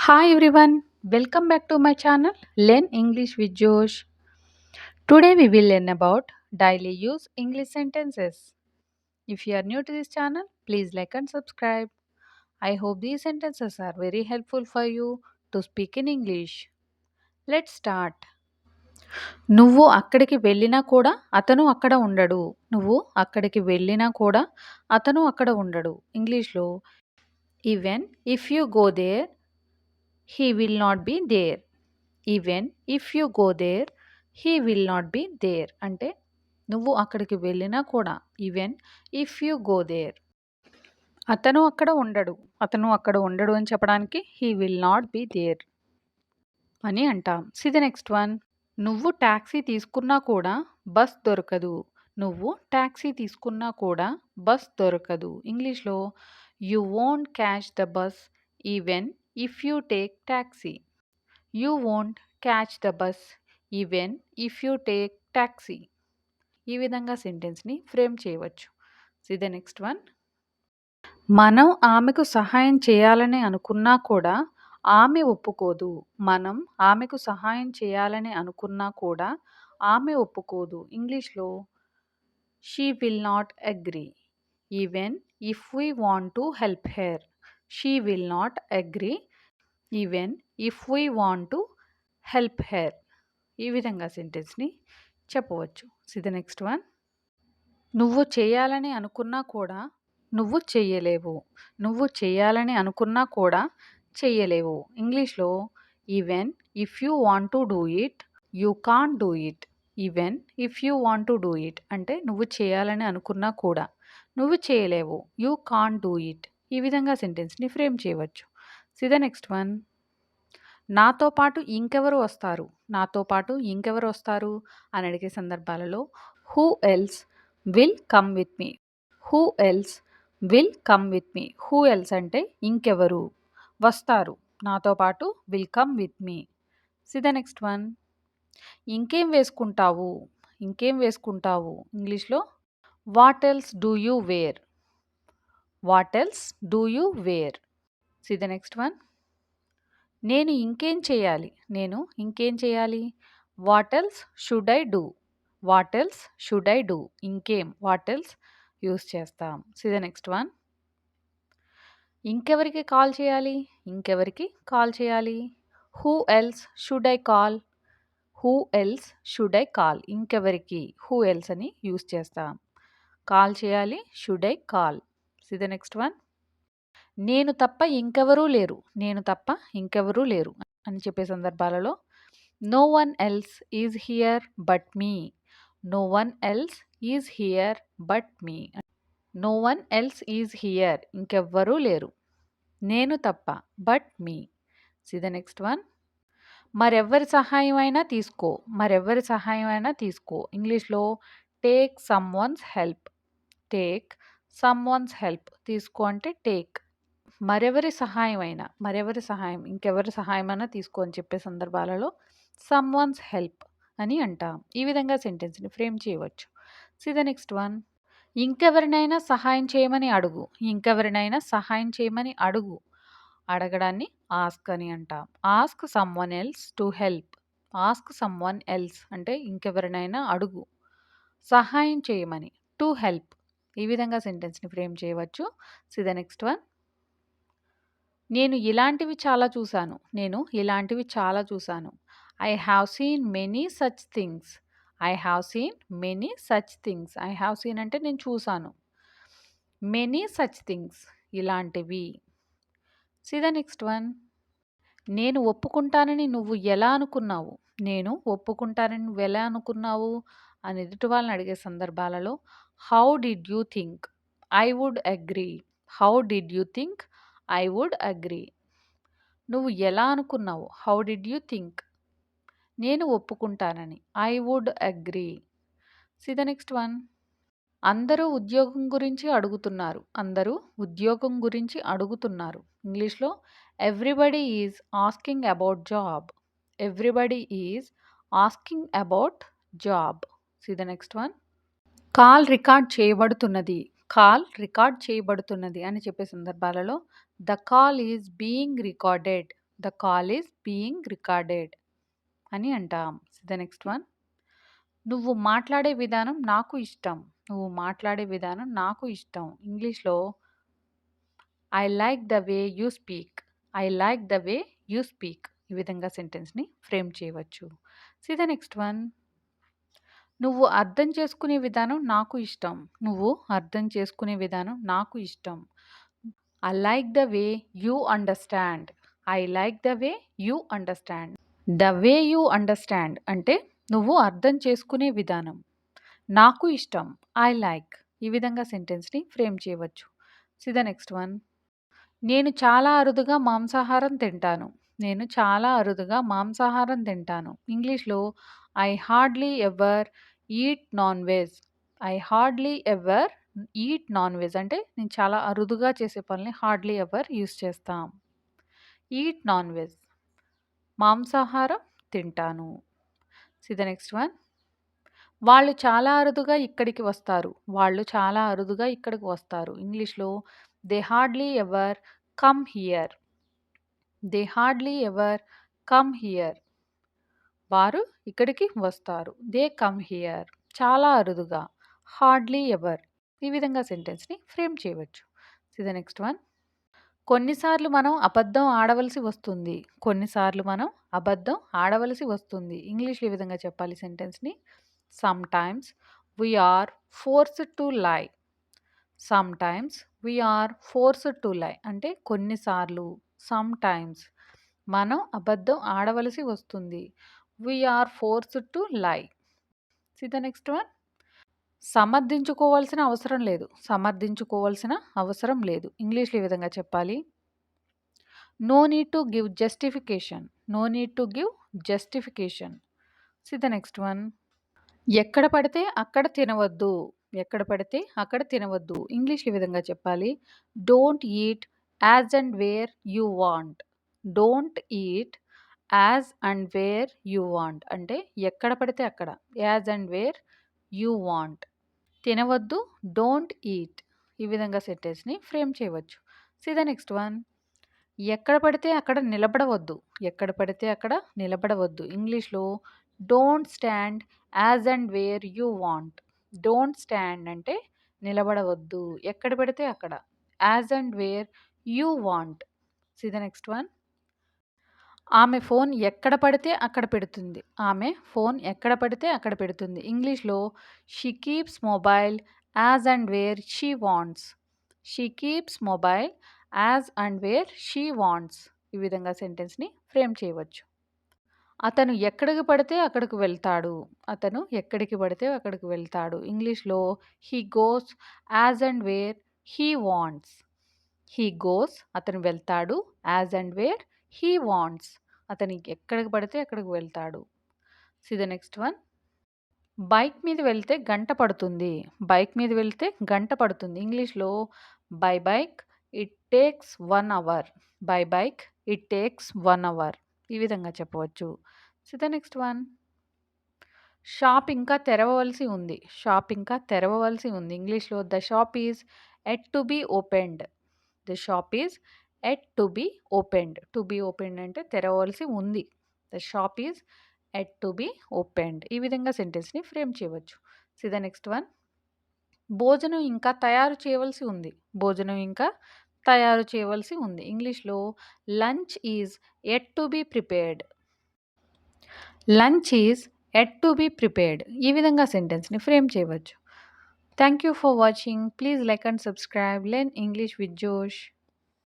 Hi everyone, welcome back to my channel Learn English with Josh. Today we will learn about daily use English sentences. If you are new to this channel, please like and subscribe. I hope these sentences are very helpful for you to speak in English. Let's start. నువ్వు అక్కడికి వెళ్ళినా కూడా అతను అక్కడ ఉండడు. నువ్వు అక్కడికి వెళ్ళినా కూడా అతను అక్కడ ఉండడు. ఇంగ్లీష్లో even if you go there he will not be there. Even if you go there he will not be there అంటే నువ్వు అక్కడికి వెళ్ళినా కూడా even if you go there అతను అక్కడ ఉండడు. అతను అక్కడ ఉండడు అని చెప్పడానికి he will not be there అని అంటాం. See the next one. నువ్వు ట్యాక్సీ తీసుకున్నా కూడా బస్ దొరకదు. నువ్వు ట్యాక్సీ తీసుకున్నా కూడా బస్ దొరకదు. ఇంగ్లీష్లో you won't catch the bus even if you take taxi. You won't catch the bus even if you take taxi. ఈ విధంగా సెంటెన్స్ని ఫ్రేమ్ చేయవచ్చు. See the next one. మనం ఆమెకు సహాయం చేయాలని అనుకున్నా కూడా ఆమె ఒప్పుకోదు. మనం ఆమెకు సహాయం చేయాలని అనుకున్నా కూడా ఆమె ఒప్పుకోదు. ఇంగ్లీష్లో she will not agree even if we want to help her. She will not agree even if we want to help her. ఈ విధంగా సెంటెన్స్ని చెప్పవచ్చు. See the next one. నువ్వు చేయాలని అనుకున్నా కూడా నువ్వు చెయ్యలేవు. నువ్వు చేయాలని అనుకున్నా కూడా చెయ్యలేవు. ఇంగ్లీష్లో even if you want to do it you can't do it. Even if you want to do it అంటే నువ్వు చేయాలని అనుకున్నా కూడా నువ్వు చేయలేవు. You can't do it. ఈ విధంగా సెంటెన్స్ని ఫ్రేమ్ చేయవచ్చు. See the next one. నాతో పాటు ఇంకెవరు వస్తారు. నాతో పాటు ఇంకెవరు వస్తారు అని అడిగే సందర్భాలలో who else will come with me. Who else will come with me. Who else అంటే ఇంకెవరు వస్తారు. నాతో పాటు will come with me. See the next one. ఇంకేం వేసుకుంటావు. ఇంకేం వేసుకుంటావు. ఇంగ్లీష్లో what else do you wear. What else do you wear. See the next one. నేను ఇంకేం చేయాలి. నేను ఇంకేం చేయాలి. What else should I do. What else should I do. ఇంకేం వాట్ ఎల్స్ యూస్ చేస్తాం. C the next one. ఇంకెవరికి call చేయాలి. ఇంకెవరికి కాల్ చేయాలి. Who else should I call. Who else should I call. ఇంకెవరికి హూ ఎల్స్ అని use చేస్తాం. Call చేయాలి should I call. C the next one. నేను తప్ప ఇంకెవరూ లేరు. నేను తప్ప ఇంకెవరూ లేరు అని చెప్పే సందర్భాలలో no one else is here but me. No one else is here but me. No one else is here ఇంకెవ్వరూ లేరు. నేను తప్ప but me. See the next one. మరెవ్వరి సహాయం అయినా తీసుకో. మరెవ్వరి సహాయం అయినా తీసుకో. ఇంగ్లీష్లో take some one's help. Take some one's help. తీసుకో అంటే టేక్. మరెవరి సహాయం అయినా మరెవరి సహాయం ఇంకెవరి సహాయమైనా తీసుకో అని చెప్పే సందర్భాలలో సమ్ వన్స్ హెల్ప్ అని అంటాం. ఈ విధంగా సెంటెన్స్ని ఫ్రేమ్ చేయవచ్చు. See the next one. ఇంకెవరినైనా సహాయం చేయమని అడుగు. ఇంకెవరినైనా సహాయం చేయమని అడుగు. అడగడాన్ని ఆస్క్ అని అంటాం. Ask some one else to help. Ask some one else అంటే ఇంకెవరినైనా అడుగు. సహాయం చేయమని టు హెల్ప్. ఈ విధంగా సెంటెన్స్ని ఫ్రేమ్ చేయవచ్చు. See the next one. నేను ఇలాంటివి చాలా చూశాను. నేను ఇలాంటివి చాలా చూశాను. I have seen many such things. I have seen many such things. I have seen అంటే నేను చూశాను. మెనీ సచ్ థింగ్స్ ఇలాంటివి. C the next one. నేను ఒప్పుకుంటానని నువ్వు ఎలా అనుకున్నావు. నేను ఒప్పుకుంటానని నువ్వు ఎలా అనుకున్నావు అని ఎదుటి వాళ్ళని అడిగే సందర్భాలలో how did you think I would agree. How did you think I would agree. నువ్వు ఎలా అనుకున్నావు. How did you think. నేను ఒప్పుకుంటానని I would agree. See the next one. అందరూ ఉద్యోగం గురించి అడుగుతున్నారు. అందరూ ఉద్యోగం గురించి అడుగుతున్నారు. ఇంగ్లీష్లో everybody is asking about job. Everybody is asking about job. See the next one. Call record చేయబడుతున్నది. కాల్ రికార్డ్ చేయబడుతున్నది అని చెప్పే సందర్భాలలో the call is being recorded. The call is being recorded అని అంటాం. ద నెక్స్ట్ వన్, నువ్వు మాట్లాడే విధానం నాకు ఇష్టం. నువ్వు మాట్లాడే విధానం నాకు ఇష్టం. ఇంగ్లీష్‌లో I like the way you speak. I like the way you speak. ఈ విధంగా సెంటెన్స్‌ని ఫ్రేమ్ చేయవచ్చు. ద నెక్స్ట్ వన్, నువ్వు అర్థం చేసుకునే విధానం నాకు ఇష్టం. నువ్వు అర్థం చేసుకునే విధానం నాకు ఇష్టం. I like the way you understand. I like the way you understand. The way you understand అంటే నువ్వు అర్థం చేసుకునే విధానం. నాకు ఇష్టం. I like. ఈ విధంగా సెంటెన్స్‌ని ఫ్రేమ్ చేయవచ్చు. ద నెక్స్ట్ వన్, నేను చాలా అరుదుగా మాంసాహారం తింటాను. నేను చాలా అరుదుగా మాంసాహారం తింటాను. ఇంగ్లీష్‌లో I hardly ever eat non veg. I hardly ever eat non veg అంటే నేను చాలా అరుదుగా చేసే పనిని హార్డ్లీ ఎవర్ యూజ్ చేస్తాం. ఈట్ నాన్ వెజ్ మాంసాహారం తింటాను. ద నెక్స్ట్ వన్, వాళ్ళు చాలా అరుదుగా ఇక్కడికి వస్తారు. వాళ్ళు చాలా అరుదుగా ఇక్కడికి వస్తారు. ఇంగ్లీష్‌లో they hardly ever come here. They hardly ever come here. వారు ఇక్కడికి వస్తారు. They come here. చాలా అరుదుగా. Hardly ever. ఈ విధంగా సెంటెన్స్‌ని ఫ్రేమ్ చేయవచ్చు. ద నెక్స్ట్ వన్, కొన్నిసార్లు మనం అబద్ధం ఆడవలసి వస్తుంది. కొన్నిసార్లు మనం అబద్ధం ఆడవలసి వస్తుంది. ఇంగ్లీష్‌లో ఈ విధంగా చెప్పాలి సెంటెన్స్‌ని. Sometimes we are forced to lie. Sometimes we are forced to lie అంటే కొన్నిసార్లు, సమ్‌టైమ్స్ మనం అబద్ధం ఆడవలసి వస్తుంది. We are forced to lie. The next one, సమర్థించుకోవాల్సిన అవసరం లేదు. సమర్థించుకోవాల్సిన అవసరం లేదు. ఇంగ్లీష్‌లో ఈ విధంగా చెప్పాలి. No need to give justification. No need to give justification. The next one, ఎక్కడ పడితే అక్కడ తినవద్దు. ఎక్కడ పడితే అక్కడ తినవద్దు. ఇంగ్లీష్‌లో ఈ విధంగా చెప్పాలి. Don't eat as and where you want. Don't eat as and where you want అంటే ఎక్కడ పడితే అక్కడ. As and where you want. తినవద్దు. Don't eat. ఈ విధంగా సెంటెన్స్‌ని ఫ్రేమ్ చేయవచ్చు. ద నెక్స్ట్ వన్, ఎక్కడ పడితే అక్కడ నిలబడవద్దు. ఎక్కడ పడితే అక్కడ నిలబడవద్దు. ఇంగ్లీష్‌లో don't stand as and where you want. Don't stand అంటే నిలబడవద్దు. ఎక్కడ పడితే అక్కడ. As and where you want. The next one, ఆమె ఫోన్ ఎక్కడ పడితే అక్కడ పెడుతుంది. ఆమె ఫోన్ ఎక్కడ పడితే అక్కడ పెడుతుంది. ఇంగ్లీష్‌లో she keeps mobile as and where she wants. She keeps mobile as and where she wants. ఈ విధంగా సెంటెన్స్‌ని ఫ్రేమ్ చేయవచ్చు. అతను ఎక్కడికి పడితే అక్కడికి వెళ్తాడు. అతను ఎక్కడికి పడితే అక్కడికి వెళ్తాడు. ఇంగ్లీష్‌లో he goes as and where he wants. He goes అతను వెళ్తాడు. As and where he wants అతనికి ఎక్కడికి పడితే అక్కడికి వెళ్తాడు. ద నెక్స్ట్ వన్, బైక్ మీద వెళ్తే గంట పడుతుంది. బైక్ మీద వెళ్తే గంట పడుతుంది. ఇంగ్లీష్‌లో by bike it takes 1 hour. By bike it takes 1 hour. ఈ విధంగా చెప్పవచ్చు. ద నెక్స్ట్ వన్, షాప్ ఇంకా తెరవవలసి ఉంది. షాప్ ఇంకా తెరవవలసి ఉంది. ఇంగ్లీష్‌లో the shop is at to be opened. The shop is at to be opened. To be opened అంటే తెరవవలసి ఉంది. The shop is at to be opened. ఈ విధంగా సెంటెన్స్‌ని ఫ్రేమ్ చేయవచ్చు. ద నెక్స్ట్ వన్, భోజనం ఇంకా తయారు చేయవలసి ఉంది. భోజనం ఇంకా తయారు చేయవలసి ఉంది. ఇంగ్లీష్‌లో lunch is at to be prepared. Lunch is at to be prepared. ఈ విధంగా సెంటెన్స్‌ని ఫ్రేమ్ చేయవచ్చు. Thank you for watching. Please like and subscribe. Learn English with జోష్.